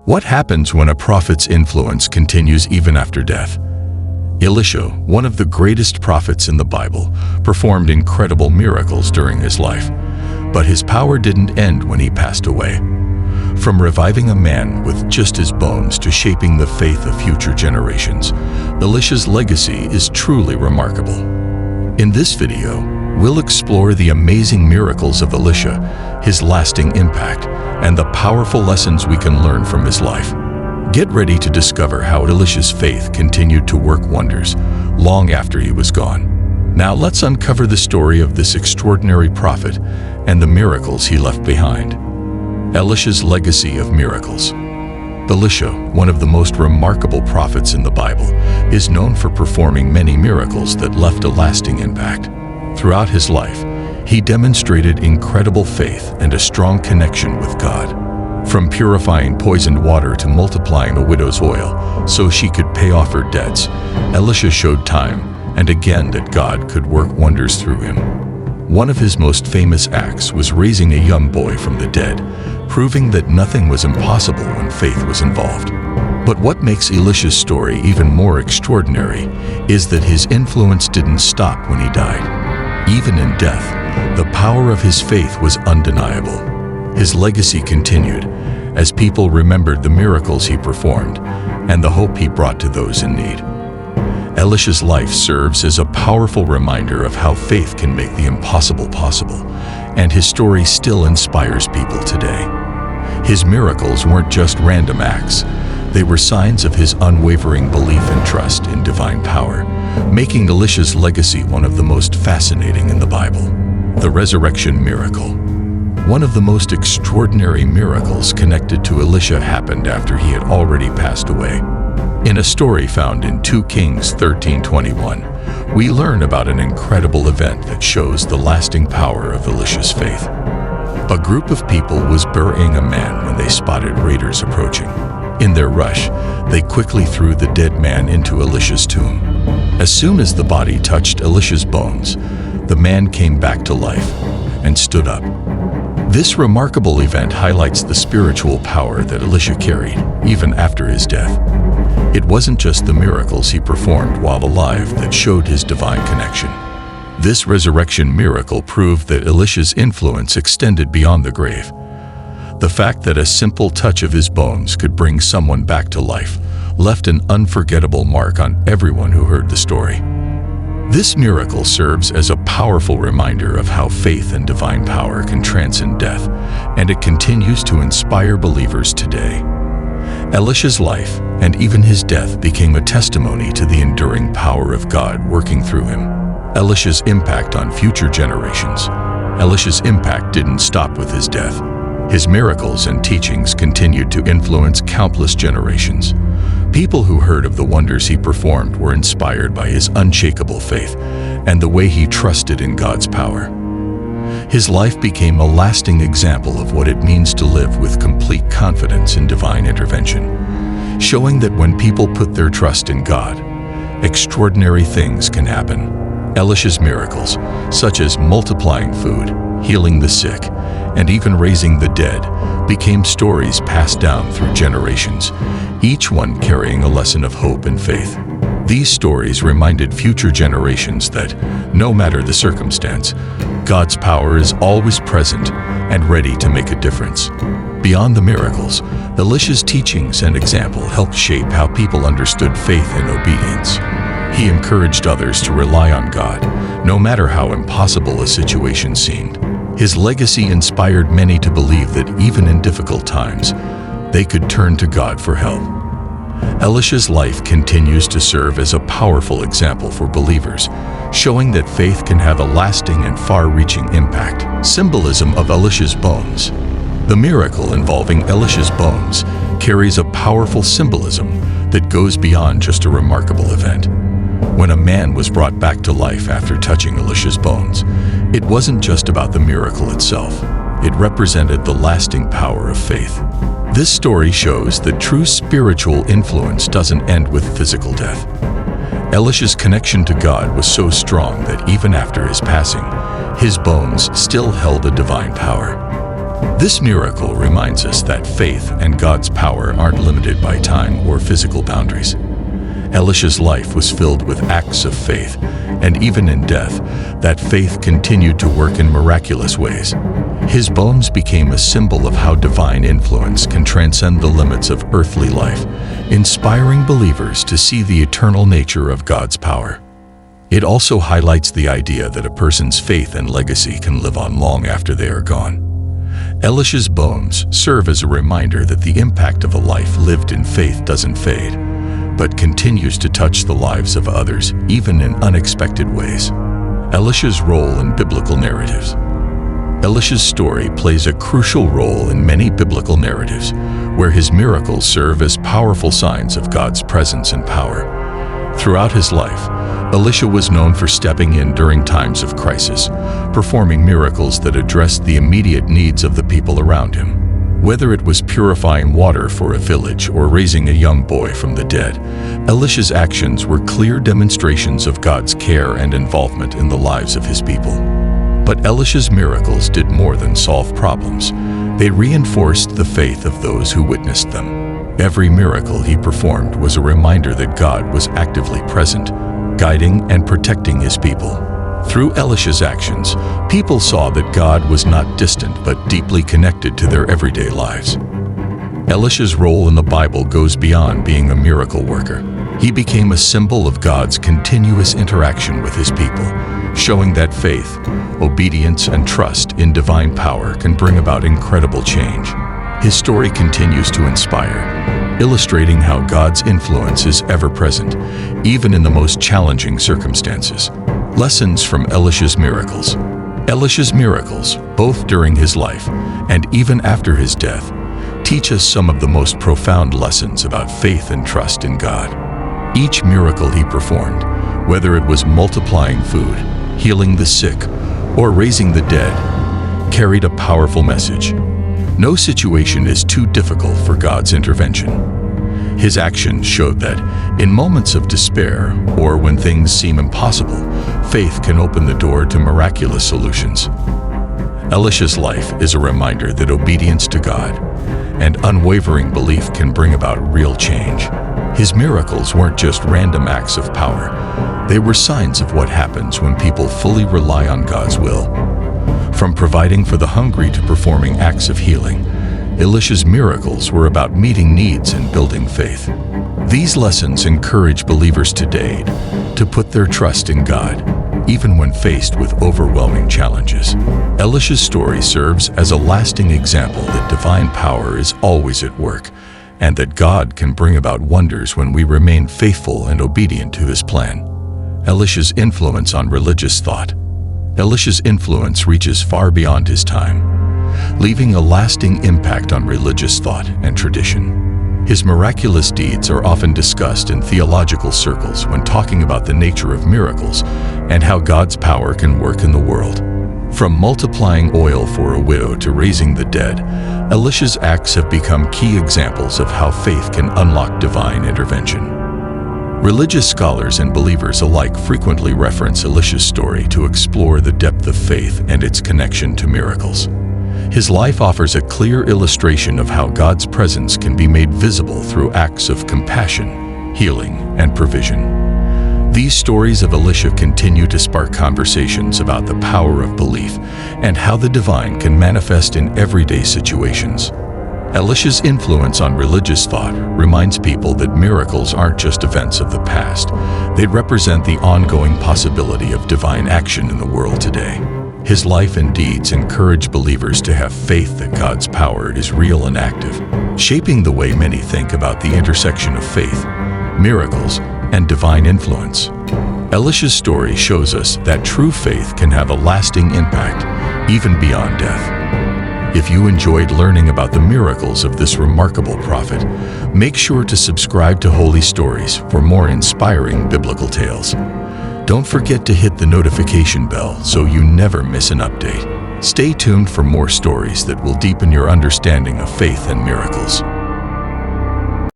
What happens when a prophet's influence continues even after death? Elisha, one of the greatest prophets in the Bible, performed incredible miracles during his life, but his power didn't end when he passed away. From reviving a man with just his bones to shaping the faith of future generations, Elisha's legacy is truly remarkable. In this video, we'll explore the amazing miracles of Elisha, his lasting impact, and the powerful lessons we can learn from his life. Get ready to discover how Elisha's faith continued to work wonders long after he was gone. Now let's uncover the story of this extraordinary prophet and the miracles he left behind. Elisha's legacy of miracles. Elisha, one of the most remarkable prophets in the Bible, is known for performing many miracles that left a lasting impact. Throughout his life, he demonstrated incredible faith and a strong connection with God. From purifying poisoned water to multiplying a widow's oil so she could pay off her debts, Elisha showed time and again that God could work wonders through him. One of his most famous acts was raising a young boy from the dead, proving that nothing was impossible when faith was involved. But what makes Elisha's story even more extraordinary is that his influence didn't stop when he died. Even in death, the power of his faith was undeniable. His legacy continued as people remembered the miracles he performed and the hope he brought to those in need. Elisha's life serves as a powerful reminder of how faith can make the impossible possible, and his story still inspires people today. His miracles weren't just random acts. They were signs of his unwavering belief and trust in divine power, making Elisha's legacy one of the most fascinating in the Bible. The resurrection miracle. One of the most extraordinary miracles connected to Elisha happened after he had already passed away. In a story found in 2 Kings 13:21, we learn about an incredible event that shows the lasting power of Elisha's faith. A group of people was burying a man when they spotted raiders approaching. In their rush, they quickly threw the dead man into Elisha's tomb. As soon as the body touched Elisha's bones, the man came back to life and stood up. This remarkable event highlights the spiritual power that Elisha carried, even after his death. It wasn't just the miracles he performed while alive that showed his divine connection. This resurrection miracle proved that Elisha's influence extended beyond the grave. The fact that a simple touch of his bones could bring someone back to life left an unforgettable mark on everyone who heard the story. This miracle serves as a powerful reminder of how faith and divine power can transcend death, and it continues to inspire believers today. Elisha's life and even his death became a testimony to the enduring power of God working through him. Elisha's impact on future generations. Elisha's impact didn't stop with his death. His miracles and teachings continued to influence countless generations. People who heard of the wonders he performed were inspired by his unshakable faith and the way he trusted in God's power. His life became a lasting example of what it means to live with complete confidence in divine intervention, showing that when people put their trust in God, extraordinary things can happen. Elisha's miracles, such as multiplying food, healing the sick, and even raising the dead, became stories passed down through generations, each one carrying a lesson of hope and faith. These stories reminded future generations that, no matter the circumstance, God's power is always present and ready to make a difference. Beyond the miracles, Elisha's teachings and example helped shape how people understood faith and obedience. He encouraged others to rely on God, no matter how impossible a situation seemed. His legacy inspired many to believe that even in difficult times, they could turn to God for help. Elisha's life continues to serve as a powerful example for believers, showing that faith can have a lasting and far-reaching impact. Symbolism of Elisha's bones. The miracle involving Elisha's bones carries a powerful symbolism that goes beyond just a remarkable event. When a man was brought back to life after touching Elisha's bones, it wasn't just about the miracle itself. It represented the lasting power of faith. This story shows that true spiritual influence doesn't end with physical death. Elisha's connection to God was so strong that even after his passing, his bones still held a divine power. This miracle reminds us that faith and God's power aren't limited by time or physical boundaries. Elisha's life was filled with acts of faith, and even in death, that faith continued to work in miraculous ways. His bones became a symbol of how divine influence can transcend the limits of earthly life, inspiring believers to see the eternal nature of God's power. It also highlights the idea that a person's faith and legacy can live on long after they are gone. Elisha's bones serve as a reminder that the impact of a life lived in faith doesn't fade, but continues to touch the lives of others, even in unexpected ways. Elisha's role in biblical narratives. Elisha's story plays a crucial role in many biblical narratives, where his miracles serve as powerful signs of God's presence and power. Throughout his life, Elisha was known for stepping in during times of crisis, performing miracles that addressed the immediate needs of the people around him. Whether it was purifying water for a village or raising a young boy from the dead, Elisha's actions were clear demonstrations of God's care and involvement in the lives of his people. But Elisha's miracles did more than solve problems. They reinforced the faith of those who witnessed them. Every miracle he performed was a reminder that God was actively present, guiding and protecting his people. Through Elisha's actions, people saw that God was not distant but deeply connected to their everyday lives. Elisha's role in the Bible goes beyond being a miracle worker. He became a symbol of God's continuous interaction with his people, showing that faith, obedience, and trust in divine power can bring about incredible change. His story continues to inspire, illustrating how God's influence is ever present, even in the most challenging circumstances. Lessons from Elisha's miracles. Elisha's miracles, both during his life and even after his death, teach us some of the most profound lessons about faith and trust in God. Each miracle he performed, whether it was multiplying food, healing the sick, or raising the dead, carried a powerful message. No situation is too difficult for God's intervention. His actions showed that, in moments of despair or when things seem impossible, faith can open the door to miraculous solutions. Elisha's life is a reminder that obedience to God and unwavering belief can bring about real change. His miracles weren't just random acts of power. They were signs of what happens when people fully rely on God's will. From providing for the hungry to performing acts of healing, Elisha's miracles were about meeting needs and building faith. These lessons encourage believers today to put their trust in God, even when faced with overwhelming challenges. Elisha's story serves as a lasting example that divine power is always at work, and that God can bring about wonders when we remain faithful and obedient to his plan. Elisha's influence on religious thought. Elisha's influence reaches far beyond his time, leaving a lasting impact on religious thought and tradition. His miraculous deeds are often discussed in theological circles when talking about the nature of miracles and how God's power can work in the world. From multiplying oil for a widow to raising the dead, Elisha's acts have become key examples of how faith can unlock divine intervention. Religious scholars and believers alike frequently reference Elisha's story to explore the depth of faith and its connection to miracles. His life offers a clear illustration of how God's presence can be made visible through acts of compassion, healing, and provision. These stories of Elisha continue to spark conversations about the power of belief and how the divine can manifest in everyday situations. Elisha's influence on religious thought reminds people that miracles aren't just events of the past. They represent the ongoing possibility of divine action in the world today. His life and deeds encourage believers to have faith that God's power is real and active, shaping the way many think about the intersection of faith, miracles, and divine influence. Elisha's story shows us that true faith can have a lasting impact, even beyond death. If you enjoyed learning about the miracles of this remarkable prophet, make sure to subscribe to Holy Stories for more inspiring biblical tales. Don't forget to hit the notification bell so you never miss an update. Stay tuned for more stories that will deepen your understanding of faith and miracles.